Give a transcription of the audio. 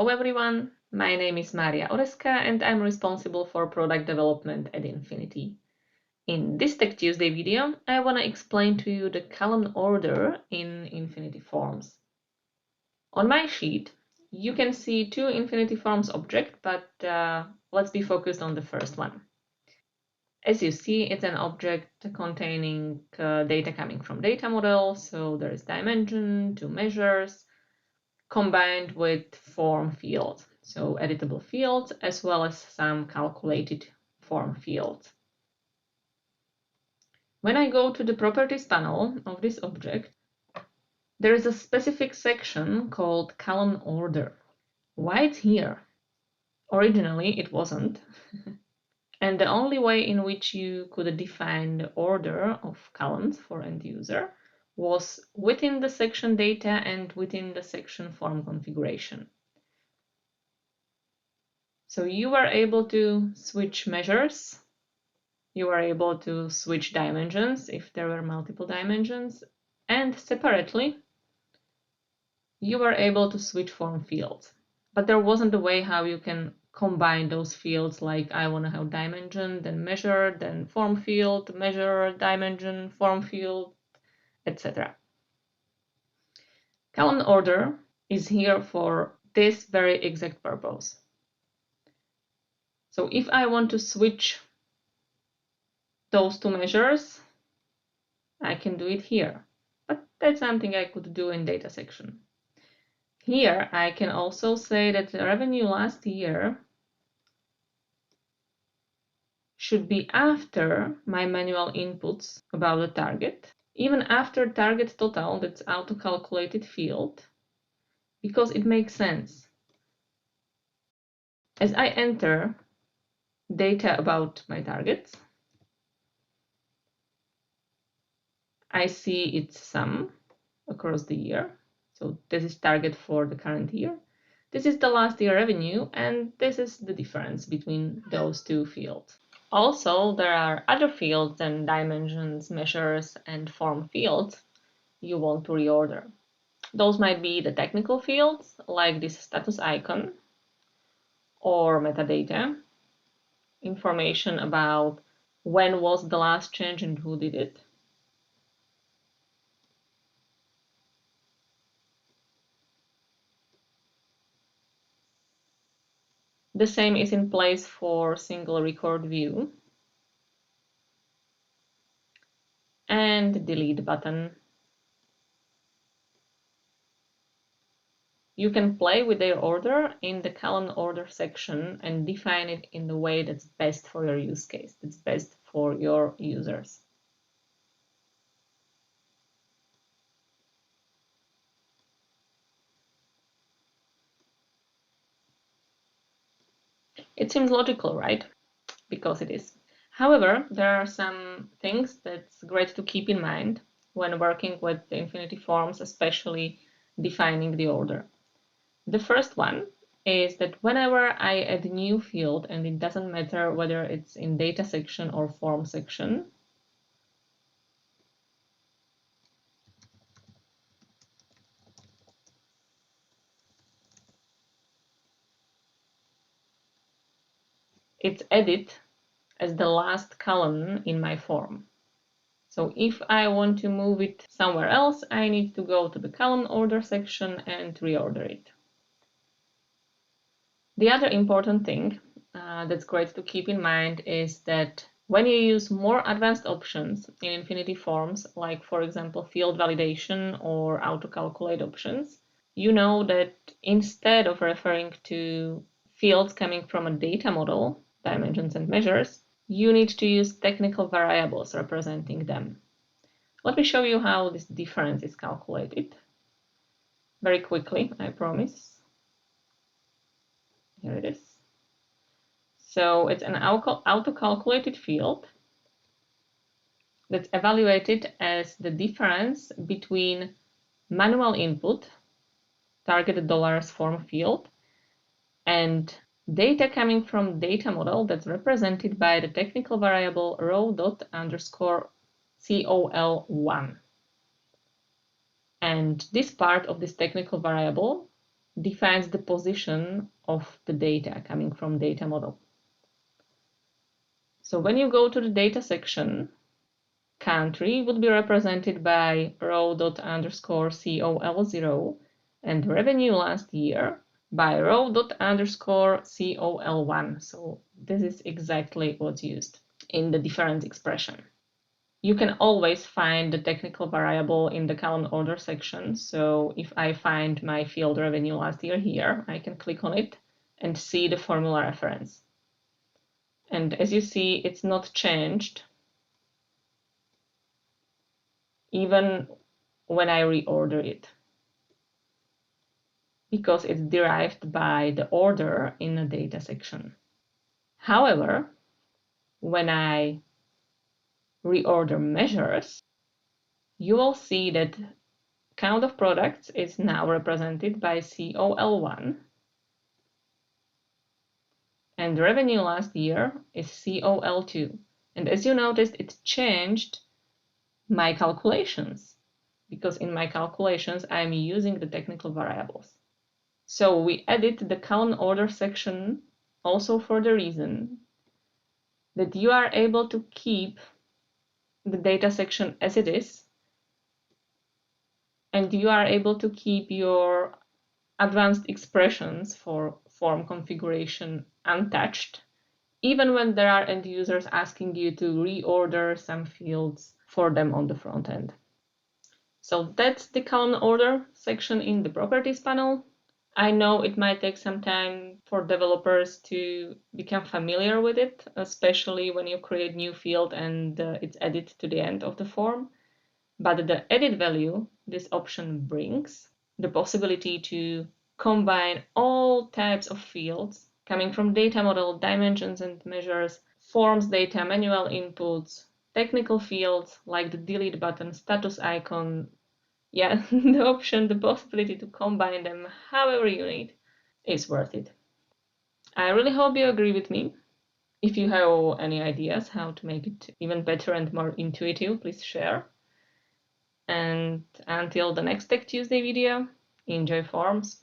Hello everyone, my name is Maria Oreska and I'm responsible for product development at Infinity. In this Tech Tuesday video, I want to explain to you the column order in Infinity Forms. On my sheet, you can see two Infinity Forms objects, but let's be focused on the first one. As you see, it's an object containing data coming from data model, so there is dimension, two measures, combined with form fields, so editable fields, as well as some calculated form fields. When I go to the properties panel of this object, there is a specific section called column order. Why it's here? Originally, it wasn't. And the only way in which you could define the order of columns for end user was within the section data and within the section form configuration. So you were able to switch measures, you were able to switch dimensions if there were multiple dimensions, and separately, you were able to switch form fields. But there wasn't a way how you can combine those fields, like I want to have dimension, then measure, then form field, measure, dimension, form field, etc. Column order is here for this very exact purpose. So if I want to switch those two measures, I can do it here, but that's something I could do in data section. Here I can also say that the revenue last year should be after my manual inputs about the target, even after target total, that's auto-calculated field, because it makes sense. As I enter data about my targets, I see its sum across the year. So this is target for the current year. This is the last year revenue, and this is the difference between those two fields. Also, there are other fields than dimensions, measures, and form fields you want to reorder. Those might be the technical fields, like this status icon, or metadata, information about when was the last change and who did it. The same is in place for single record view and delete button. You can play with their order in the column order section and define it in the way that's best for your use case, that's best for your users. It seems logical, right? Because it is. However, there are some things that's great to keep in mind when working with the Infinity Forms, especially defining the order. The first one is that whenever I add a new field, and it doesn't matter whether it's in data section or form section, it's added as the last column in my form. So if I want to move it somewhere else, I need to go to the column order section and reorder it. The other important thing that's great to keep in mind is that when you use more advanced options in Infinity Forms, like for example field validation or auto-calculate options, you know that instead of referring to fields coming from a data model, dimensions and measures, you need to use technical variables representing them. Let me show you how this difference is calculated. Very quickly, I promise. Here it is. So it's an auto-calculated field that's evaluated as the difference between manual input, targeted dollars form field, and data coming from data model that's represented by the technical variable row._col1. And this part of this technical variable defines the position of the data coming from data model. So when you go to the data section, country would be represented by row._col0 and revenue last year by row._col1. So this is exactly what's used in the difference expression. You can always find the technical variable in the column order section. So if I find my field revenue last year here, I can click on it and see the formula reference. And as you see, it's not changed even when I reorder it, because it's derived by the order in the data section. However, when I reorder measures, you will see that count of products is now represented by COL1 and revenue last year is COL2. And as you noticed, it changed my calculations, because in my calculations, I'm using the technical variables. So we added the column order section also for the reason that you are able to keep the data section as it is, and you are able to keep your advanced expressions for form configuration untouched, even when there are end users asking you to reorder some fields for them on the front end. So that's the column order section in the properties panel. I know it might take some time for developers to become familiar with it, especially when you create new field and it's added to the end of the form. But the added value this option brings, the possibility to combine all types of fields coming from data model, dimensions and measures, forms data, manual inputs, technical fields like the delete button, status icon, yeah, the possibility to combine them however you need is worth it. I really hope you agree with me. If you have any ideas how to make it even better and more intuitive, please share. And until the next Tech Tuesday video, enjoy forms.